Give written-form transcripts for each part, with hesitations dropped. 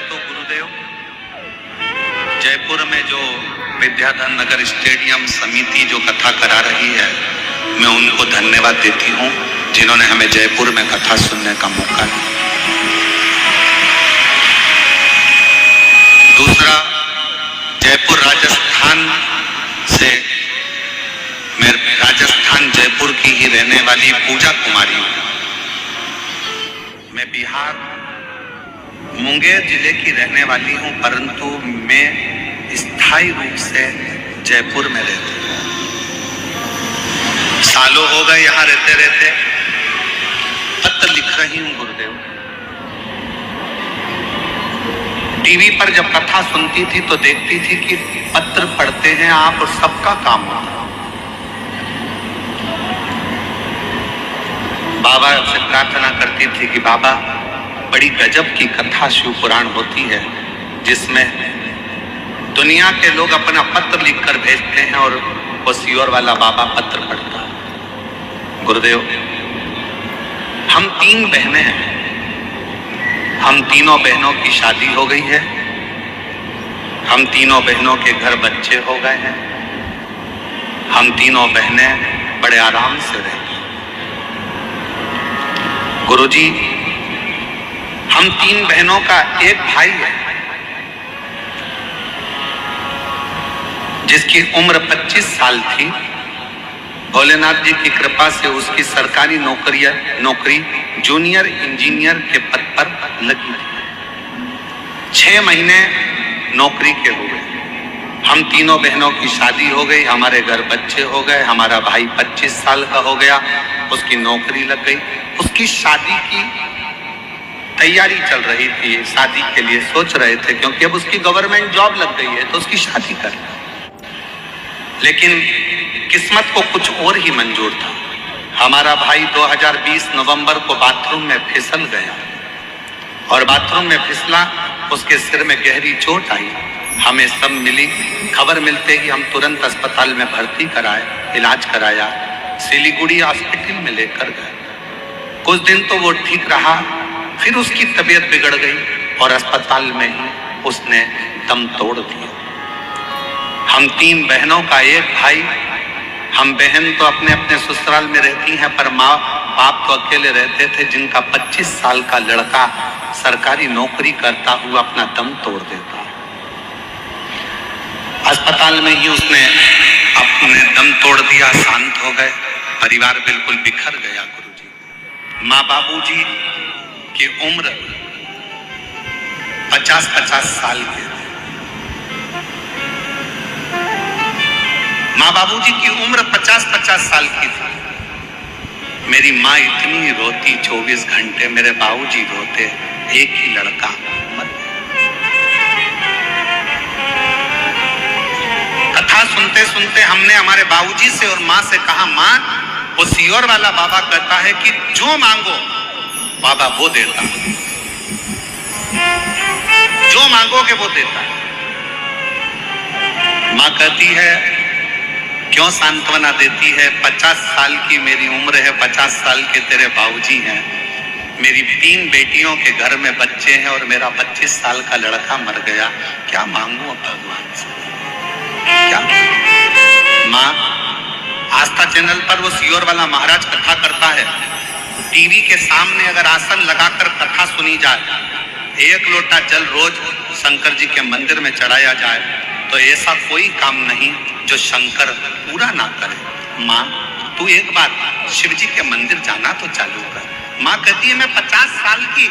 तो गुरुदेव, जयपुर में जो विद्याधर नगर स्टेडियम समिति जो कथा करा रही है, मैं उनको धन्यवाद देती हूँ जिन्होंने हमें जयपुर में कथा सुनने का मौका दिया। दूसरा, जयपुर राजस्थान से, मैं राजस्थान जयपुर की ही रहने वाली पूजा कुमारी हूँ। मैं बिहार मुंगेर जिले की रहने वाली हूँ, परंतु मैं स्थायी रूप से जयपुर में रहती हूँ। सालों हो गए यहाँ रहते रहते। पत्र लिख रही हूँ गुरुदेव। टीवी पर जब कथा सुनती थी तो देखती थी कि पत्र पढ़ते हैं आप और सबका काम होता है। बाबा से प्रार्थना करती थी कि बाबा, बड़ी गजब की कथा शिव पुराण होती है जिसमें दुनिया के लोग अपना पत्र लिखकर भेजते हैं और वो सीओर वाला बाबा पत्र पढ़ता है। गुरुदेव, हम 3 बहनें हैं। हम तीनों बहनों की शादी हो गई है। हम तीनों बहनों के घर बच्चे हो गए हैं। हम तीनों बहनें बड़े आराम से रहती हैं। गुरुजी, हम 3 बहनों का एक भाई है जिसकी उम्र 25 साल थी। भोलेनाथ जी की कृपा से उसकी सरकारी नौकरी जूनियर इंजीनियर के पद पर लगी थी। 6 महीने नौकरी के हो गए। हम तीनों बहनों की शादी हो गई, हमारे घर बच्चे हो गए। हमारा भाई 25 साल का हो गया, उसकी नौकरी लग गई। उसकी शादी की तैयारी चल रही थी, शादी के लिए सोच रहे थे, क्योंकि अब उसकी गवर्नमेंट जॉब लग गई है तो उसकी शादी कर। लेकिन किस्मत को कुछ और ही मंजूर था। हमारा भाई 2020 नवंबर को बाथरूम में फिसल गया और बाथरूम में फिसला, उसके सिर में गहरी चोट आई। हमें सब मिली। खबर मिलते ही हम तुरंत अस्पताल में भर्ती कराए, इलाज कराया, सिलीगुड़ी हॉस्पिटल में लेकर गए। कुछ दिन तो वो ठीक रहा, फिर उसकी तबीयत बिगड़ गई और अस्पताल में ही उसने दम तोड़ दिया। हम 3 बहनों का एक भाई। हम बहन तो अपने अपने ससुराल में रहती हैं, पर माँ बाप तो अकेले रहते थे। जिनका 25 साल का लड़का सरकारी नौकरी करता हुआ अपना दम तोड़ देता। अस्पताल में ही उसने अपने दम तोड़ दिया, शांत हो गए। परिवार बिल्कुल बिखर गया गुरुजी। माँ बाबूजी की उम्र 50-50 साल के थे। माँ बाबूजी की उम्र 50-50 साल की थी। मेरी माँ इतनी रोती 24 घंटे, मेरे बाबूजी रोते। एक ही लड़का मर गया। कथा सुनते सुनते हमने हमारे बाबूजी से और माँ से कहा, माँ, वो सीओर वाला बाबा कहता है कि जो मांगो बाबा वो देता, जो मांगोगे वो देता। माँ कहती है, क्यों सांत्वना देती है? 50 साल की मेरी उम्र है, 50 साल के तेरे बाबूजी हैं। मेरी 3 बेटियों के घर में बच्चे हैं और मेरा 25 साल का लड़का मर गया। क्या मांगू भगवान से? क्या? माँ, आस्था चैनल पर वो सीओर वाला महाराज कथा करता है। टीवी के सामने अगर आसन लगाकर कथा सुनी जाए, 1 लोटा जल रोज शंकर जी के मंदिर में चढ़ाया जाए, तो ऐसा कोई काम नहीं जो शंकर पूरा ना करे। माँ, तू एक बार शिव जी के मंदिर जाना तो चालू कर। माँ कहती है, मैं 50 साल की,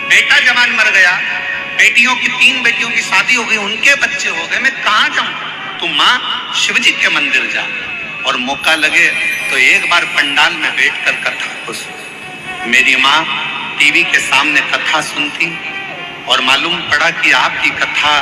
बेटा जवान मर गया, बेटियों की 3 बेटियों की शादी हो गई, उनके बच्चे हो गए, मैं कहाँ जाऊं? तू माँ शिव जी के मंदिर जा, और मौका लगे तो एक बार पंडाल में बैठकर कथा को सुन। मेरी माँ टीवी के सामने कथा सुनती और मालूम पड़ा कि आपकी कथा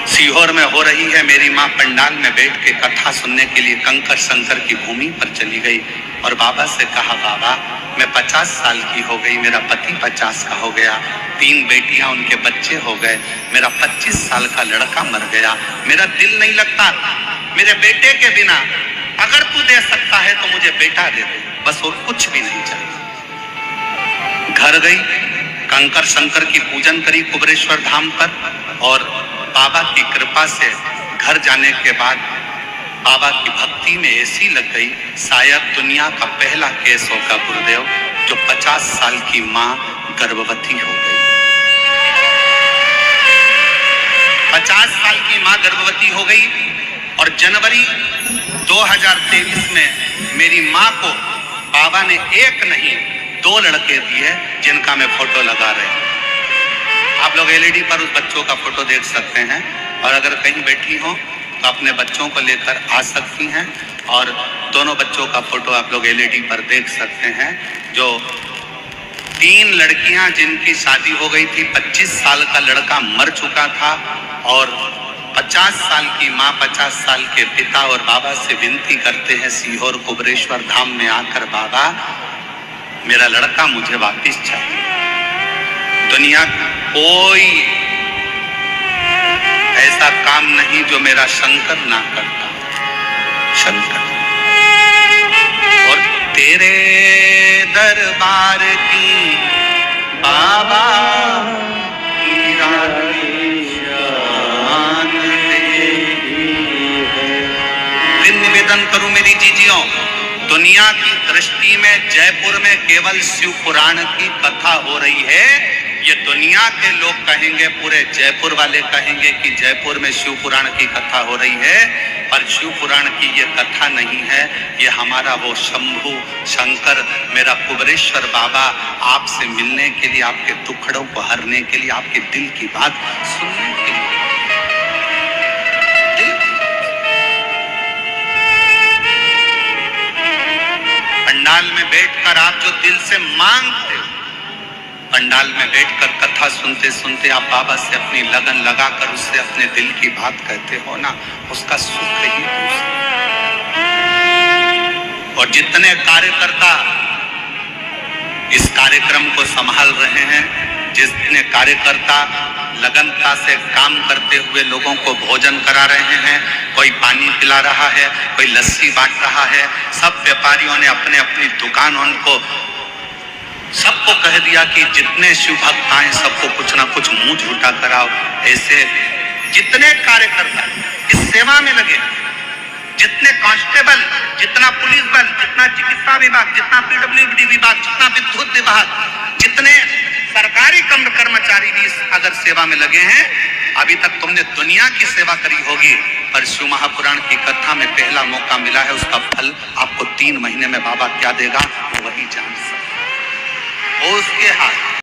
सीहोर में हो रही है। मेरी माँ पंडाल में बैठ के कथा सुनने के लिए कंकर शंकर की भूमि पर चली गई और बाबा से कहा, बाबा, मैं 50 साल की हो गई, मेरा पति 50 का हो गया, 3 बेटियां, उनके बच्चे हो गए, मेरा 25 साल का लड़का मर गया, मेरा दिल नहीं लगता मेरे बेटे के बिना। अगर तू दे सकता है तो मुझे बेटा दे दे, बस और कुछ भी नहीं चाहिए। घर गई, कंकर शंकर की पूजन करी कुबरेश्वर धाम पर, और बाबा की कृपा से घर जाने के बाद बाबा की भक्ति में ऐसी लग गई, शायद दुनिया का पहला केस होगा गुरुदेव जो 50 साल की मां गर्भवती हो गई। 50 साल की मां गर्भवती हो गई और जनवरी 2023 में मेरी मां को बाबा ने एक नहीं 2 लड़के दिए जिनका मैं फोटो लगा रहे हैं। आप लोग एलईडी पर उस बच्चों का फोटो देख सकते हैं, और अगर कहीं बैठी हो तो अपने बच्चों को लेकर आ सकती हैं, और दोनों बच्चों का फोटो आप लोग एलईडी पर देख सकते हैं। जो 3 लड़कियां जिनकी शादी हो गई थी, 25 साल का लड़का मर चुका था, और 50 साल की माँ 50 साल के पिता, और बाबा से विनती करते हैं सीहोर कुबरेश्वर धाम में आकर, बाबा मेरा लड़का मुझे वापिस चाहिए। दुनिया कोई ऐसा काम नहीं जो मेरा शंकर ना करता, शंकर। और तेरे दरबार की बाबा निवेदन करूं मेरी जीजियों, दुनिया की दृष्टि में जयपुर में केवल शिव पुराण की कथा हो रही है। ये दुनिया के लोग कहेंगे, पूरे जयपुर वाले कहेंगे कि जयपुर में शिव पुराण की कथा हो रही है, पर शिव पुराण की ये कथा नहीं है। ये हमारा वो शंभु शंकर, मेरा कुबरेश्वर बाबा आपसे मिलने के लिए, आपके दुखड़ों को हरने के लिए, आपके दिल की बात सुनने के लिए। पंडाल में बैठकर आप जो दिल से मांगते हो, पंडाल में बैठकर कथा सुनते सुनते आप बाबा से अपनी लगन लगाकर उससे अपने दिल की बात कहते हो ना, उसका सुख ही दूसरा। और जितने कार्यकर्ता इस कार्यक्रम को संभाल रहे हैं, जितने कार्यकर्ता लगनता से काम करते हुए लोगों को भोजन करा रहे हैं, कोई पानी पिला रहा है, कोई लस्सी बांट रहा है, सब व्यापारियों ने अपने अपनी दुकान उनको सबको कह दिया कि जितने शिव भक्त आए सबको कुछ ना कुछ मुंह झूठा कराओ। ऐसे जितने कार्यकर्ता इस सेवा में लगे, जितने कांस्टेबल, जितना पुलिस बल, जितना चिकित्सा विभाग, जितना पीडब्ल्यूडी विभाग, जितना विद्युत विभाग, जितने सरकारी कर्मचारी भी अगर सेवा में लगे हैं, अभी तक तुमने दुनिया की सेवा करी होगी, पर शिव महापुराण की कथा में पहला मौका मिला है। उसका फल आपको 3 महीने में बाबा क्या देगा वो वही जान सकते, वो उसके हाथ।